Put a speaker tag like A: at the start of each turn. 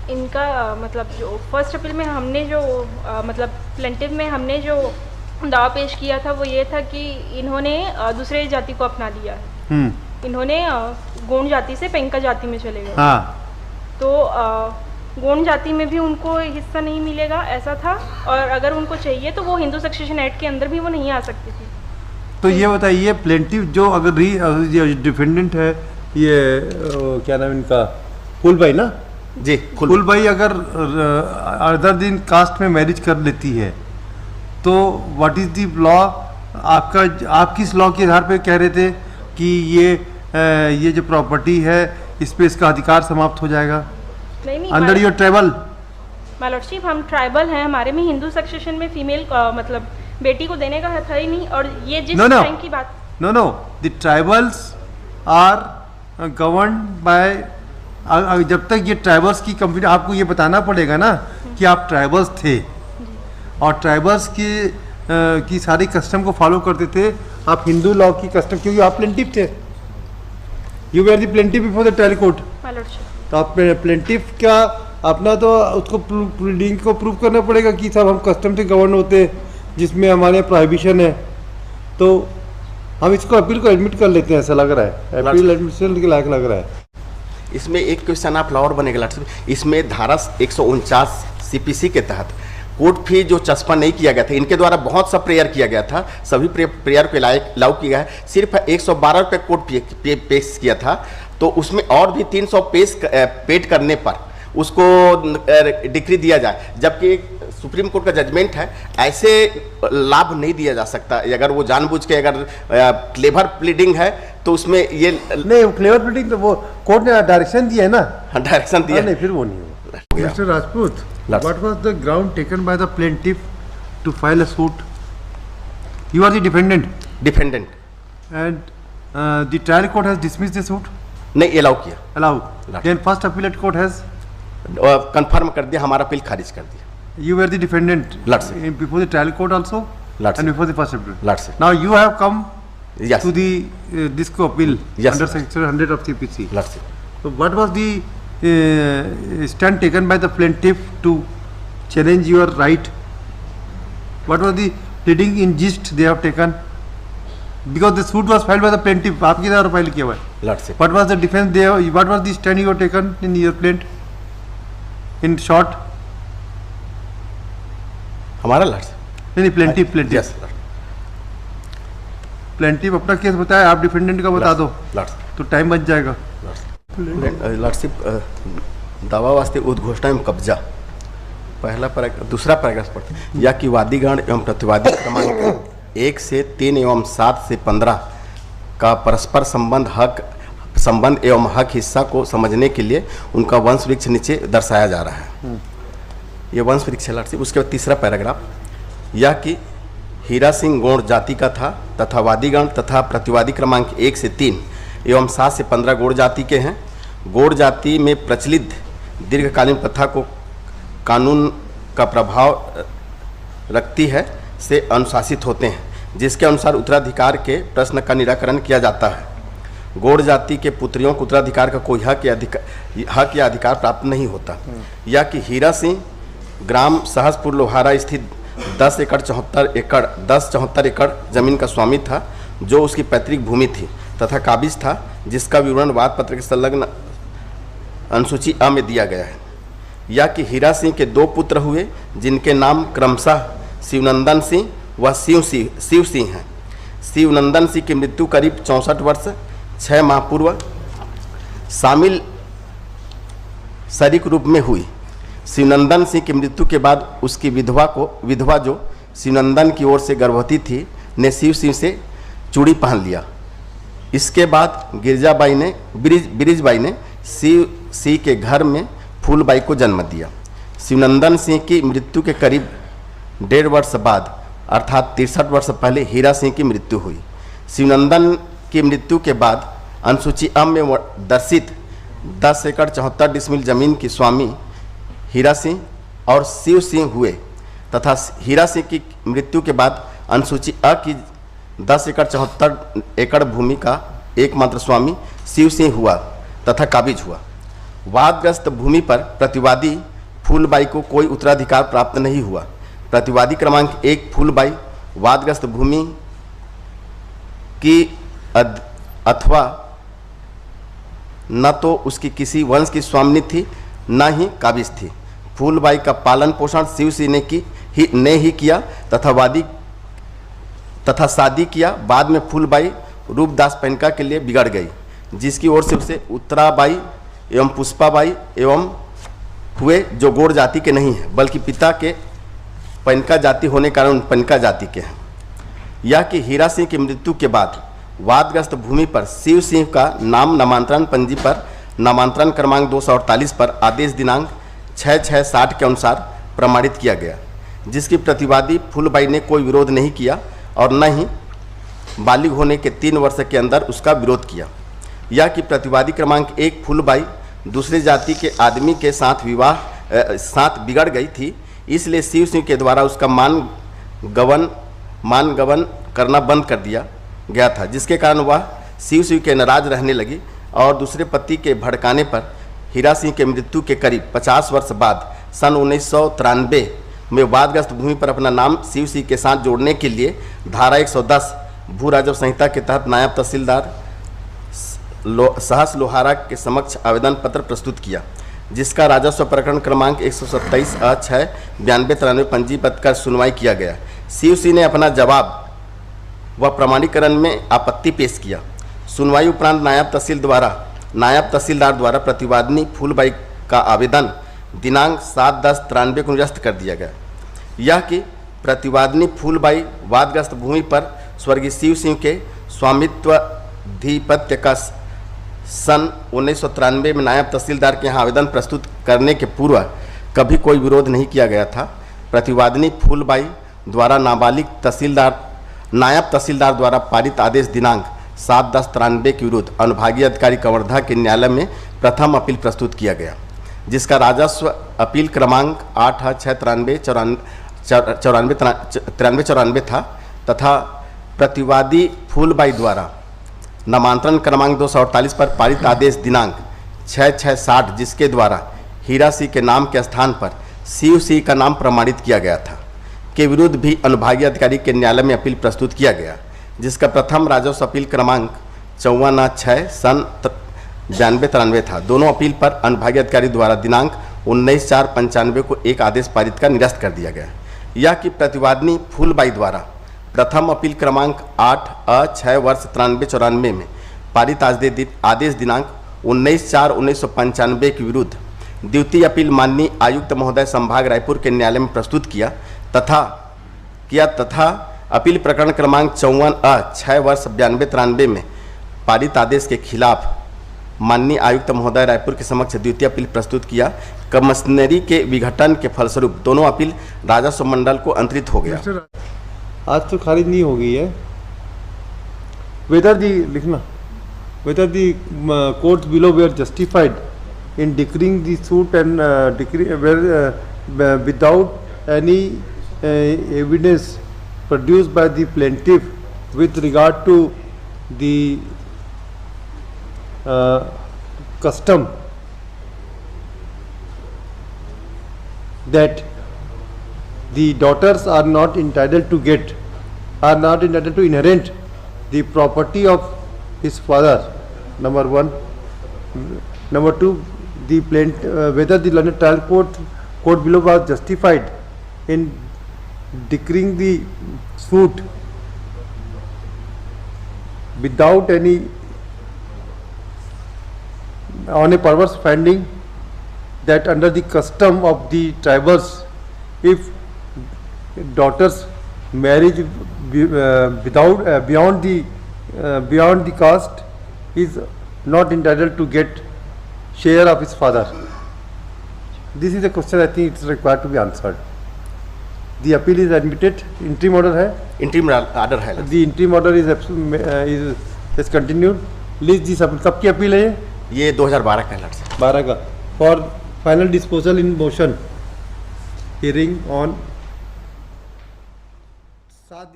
A: इनका मतलब जो फर्स्ट अपील में हमने जो मतलब प्लेंटिव में हमने जो दावा पेश किया था वो ये था कि इन्होंने दूसरे जाति को अपना लिया है। इन्होंने गोंड जाति से पेंका जाति में चले गए।
B: हाँ।
A: तो गोंड जाति में भी उनको हिस्सा नहीं मिलेगा ऐसा था, और अगर उनको चाहिए तो वो हिंदू सक्सेशन एक्ट के अंदर भी वो नहीं आ सकती थी।
B: तो ये बताइए प्लेंटिव जो अगर डिफेंडेंट है ये क्या नाम इनका, फूलबाई ना
C: जी,
B: फूलबाई अगर अदर दिन कास्ट में मैरिज कर लेती है तो व्हाट इज दी लॉ? आप किस लॉ के आधार पे कह रहे थे कि ये जो प्रॉपर्टी है इस पे इसका अधिकार समाप्त हो जाएगा?
A: नहीं
B: under your tribal
A: my lordship, हम ट्राइबल हैं, हमारे में हिंदू सक्सेशन में फीमेल मतलब बेटी को देने का हक है ही नहीं। और ये जिस टाइम की बात,
B: know the tribals are govern by, जब तक ये ट्राइबल्स की कंपनी, आपको ये बताना पड़ेगा ना कि आप ट्राइबल्स थे और ट्राइबल्स की सारी कस्टम को फॉलो करते थे। आप हिंदू लॉ की कस्टम, क्योंकि आप प्लेंटिव थे, you were the plaintiff before the trial court. तो आप प्लेंटिव का अपना तो उसको प्लीडिंग को प्रूव करना पड़ेगा कि साहब हम कस्टम से गवर्न होते जिसमें हमारे प्रोहिबिशन है। तो हम इसको अपील को एडमिट कर लेते हैं, ऐसा लग रहा है, अपील एडमिशन के लायक लग रहा है।
C: इसमें एक क्वेश्चन आप और बनेगा, इसमें धारा 149 सीपीसी के तहत कोर्ट फी जो चस्पा नहीं किया गया था, इनके द्वारा बहुत सा प्रेयर किया गया था, सभी प्रेयर को लागू किया है, सिर्फ 112 रुपये कोर्ट पेश किया था। तो उसमें और भी 300 पेड करने पर उसको डिक्री दिया जाए, जबकि सुप्रीम कोर्ट का जजमेंट है ऐसे लाभ नहीं दिया जा सकता। अगर वो जानबूझ के अगर क्लेवर प्लीडिंग है तो उसमें ये
B: नहीं, क्लेवर प्लीडिंग तो वो कोर्ट ने डायरेक्शन दिया है ना,
C: डायरेक्शन दिया
B: नहीं, फिर वो नहीं होगा। Mister Rajput, what was the ground taken by the plaintiff to file a suit? You are the defendant and the trial court has dismissed the suit?
C: नहीं, allow.
B: Then first appellate court has
C: confirm कर दिया, हमारा appeal खारिज कर दिया।
B: You were the defendant before the trial court also, and before the first appeal. Now you have come to the disco appeal under section 100 of CPC. So what was the stand taken by the plaintiff to challenge your right? What was the pleading in gist they have taken? Because the suit was filed by the plaintiff, आपके द्वारा file किया हुआ है. What was the defense they? What was the stand you have taken in your plaint? In short.
C: हमारा लड़
B: नहीं, plaintiff अपना case बताया, आप डिफेंडेंट का बता दो तो टाइम बच जाएगा।
C: लॉर्डशिप, दावा वास्ते उद्घोषणा एवं कब्जा, पहला पैराग्राफ, दूसरा पैराग्राफ पढ़ते, या कि वादीगण एवं प्रतिवादी क्रमांक 1 से 3 एवं 7 से 15 का परस्पर संबंध एवं हक हिस्सा को समझने के लिए उनका वंश वृक्ष नीचे दर्शाया जा रहा है। ये वंश वृक्ष है लॉर्डशिप। उसके बाद तीसरा पैराग्राफ, यह कि हीरा सिंह गौड़ जाति का था तथा वादीगण तथा प्रतिवादी क्रमांक 1 से 3 एवं 7 से 15 गौड़ जाति के हैं। गौड़ जाति में प्रचलित दीर्घकालीन प्रथा को कानून का प्रभाव रखती है से अनुशासित होते हैं, जिसके अनुसार उत्तराधिकार के प्रश्न का निराकरण किया जाता है। गौड़ जाति के पुत्रियों को उत्तराधिकार का कोई हक या अधिकार प्राप्त नहीं होता। या कि हीरा सिंह ग्राम सहसपुर लोहारा स्थित 10 एकड़ 74 एकड़ जमीन का स्वामी था, जो उसकी पैतृक भूमि थी, तथा काबिज था, जिसका विवरण वाद पत्र के संलग्न अनुसूची अ में दिया गया है। या कि हीरा सिंह के 2 पुत्र हुए, जिनके नाम क्रमशः शिवनंदन सिंह व शिव सिंह हैं। शिवनंदन सिंह की मृत्यु करीब 64 वर्ष 6 माह पूर्व शामिल शरीक रूप में हुई। शिवनंदन सिंह की मृत्यु के बाद उसकी विधवा जो शिवनंदन की ओर से गर्भवती थी, ने शिव सिंह से चूड़ी पहन लिया। इसके बाद बिरिजबाई ने शिव सिंह के घर में फूलबाई को जन्म दिया। शिवनंदन सिंह की मृत्यु के करीब 1.5 वर्ष बाद, अर्थात 63 वर्ष पहले हीरा सिंह की मृत्यु हुई। शिवनंदन की मृत्यु के बाद अनुसूची अ में दर्शित 10 एकड़ 74 डिसमिल जमीन की स्वामी हीरा सिंह और शिव सिंह हुए, तथा हीरा सिंह की मृत्यु के बाद अनुसूची अ की 10 एकड़ 74 एकड़ भूमि का एकमात्र स्वामी शिव सिंह हुआ तथा काबिज हुआ। वादग्रस्त भूमि पर प्रतिवादी फूलबाई को कोई उत्तराधिकार प्राप्त नहीं हुआ। प्रतिवादी क्रमांक 1 फूलबाई वादग्रस्त भूमि की अथवा न तो उसकी किसी वंश की स्वामिनी थी न ही काबिज थी। फूलबाई का पालन पोषण शिव सिंह ने ही किया तथा शादी किया। बाद में फूलबाई रूपदास पेनका के लिए बिगड़ गई, जिसकी ओर से उसे उत्तराबाई एवं पुष्पाबाई एवं हुए, जो गौड़ जाति के नहीं हैं बल्कि पिता के पेनका जाति होने के कारण पेनका जाति के हैं। यह कि हीरा सिंह की मृत्यु के बाद वादग्रस्त भूमि पर शिव सिंह का नाम नामांतरण पंजी पर नामांतरण क्रमांक 248 पर आदेश दिनांक 6/6/60 के अनुसार प्रमाणित किया गया, जिसकी प्रतिवादी फूलबाई ने कोई विरोध नहीं किया और न ही बालिग होने के 3 वर्ष के अंदर उसका विरोध किया। यह कि प्रतिवादी क्रमांक 1 फूलबाई दूसरे जाति के आदमी के साथ बिगड़ गई थी, इसलिए शिव सिंह के द्वारा उसका मान गवन करना बंद कर दिया गया था, जिसके कारण वह शिव सिंह के नाराज रहने लगी और दूसरे पति के भड़काने पर हीरा सिंह के मृत्यु के करीब 50 वर्ष बाद सन 1993 में वादग्रस्त भूमि पर अपना नाम शिव सिंह के साथ जोड़ने के लिए धारा 110 भू राजस्व संहिता के तहत नायब तहसीलदार सहस लोहारा के समक्ष आवेदन पत्र प्रस्तुत किया, जिसका राजस्व प्रकरण क्रमांक 127/6/92-93 पंजीबद्ध कर सुनवाई किया गया। शिव सिंह ने अपना जवाब व प्रमाणीकरण में आपत्ति पेश किया। सुनवाई उपरांत नायब तहसीलदार द्वारा प्रतिवादिनी फूलबाई का आवेदन दिनांक 7/10/93 को निरस्त कर दिया गया। यह कि प्रतिवादिनी फूलबाई वादग्रस्त भूमि पर स्वर्गीय शिव सिंह के स्वामित्वाधिपत्य का सन 1993 में नायब तहसीलदार के यहाँ आवेदन प्रस्तुत करने के पूर्व कभी कोई विरोध नहीं किया गया था। प्रतिवादिनी फूलबाई द्वारा नायब तहसीलदार द्वारा पारित आदेश दिनांक 7/10/93 के विरुद्ध अनुभागीय अधिकारी कवर्धा के न्यायालय में प्रथम अपील प्रस्तुत किया गया, जिसका राजस्व अपील क्रमांक 8/6/93 था तथा प्रतिवादी फूलबाई द्वारा नामांतरण क्रमांक 248 पर पारित आदेश दिनांक 6/6/60 जिसके द्वारा हीरा सिंह के नाम के स्थान पर शिव सिंह का नाम प्रमाणित किया गया था के विरुद्ध भी अनुभागीय अधिकारी के न्यायालय में अपील प्रस्तुत किया गया, जिसका प्रथम राजस्व अपील क्रमांक 54/6 सन 92-93 था। दोनों अपील पर अनुभागीय अधिकारी द्वारा दिनांक 19/4/95 को एक आदेश पारित कर निरस्त कर दिया गया। यह कि प्रतिवादिनी फूलबाई द्वारा प्रथम अपील क्रमांक 8/6/93-94 में पारित आदेश दिनांक 19/4/1995 के विरुद्ध द्वितीय अपील माननीय आयुक्त महोदय संभाग रायपुर के न्यायालय में प्रस्तुत किया तथा अपील प्रकरण क्रमांक 54/6/92-93 में पारित आदेश के खिलाफ माननीय आयुक्त महोदय रायपुर के समक्ष द्वितीय अपील प्रस्तुत किया। कमिश्नरी के विघटन के फलस्वरूप दोनों अपील राजस्व मंडल को अंतरित हो गया।
B: आज तो खारिज नहीं हो गई है। whether the courts below were justified in decreeing the suit and without any evidence produced by the plaintiff with regard to the custom that the daughters are not entitled to inherit the property of his father, number one. Number two, the whether the learned trial court below was justified in decreeing the suit without any on a perverse finding that under the custom of the tribals, if daughters marriage beyond the caste is not entitled to get share of his father. This is a question I think it's required to be answered. The appeal is admitted. Interim order है.
C: Interim order है।
B: The interim order is continued. Please जी सबकी appeal है
C: ये 2012 का है।
B: 12 का for final disposal in motion hearing on 7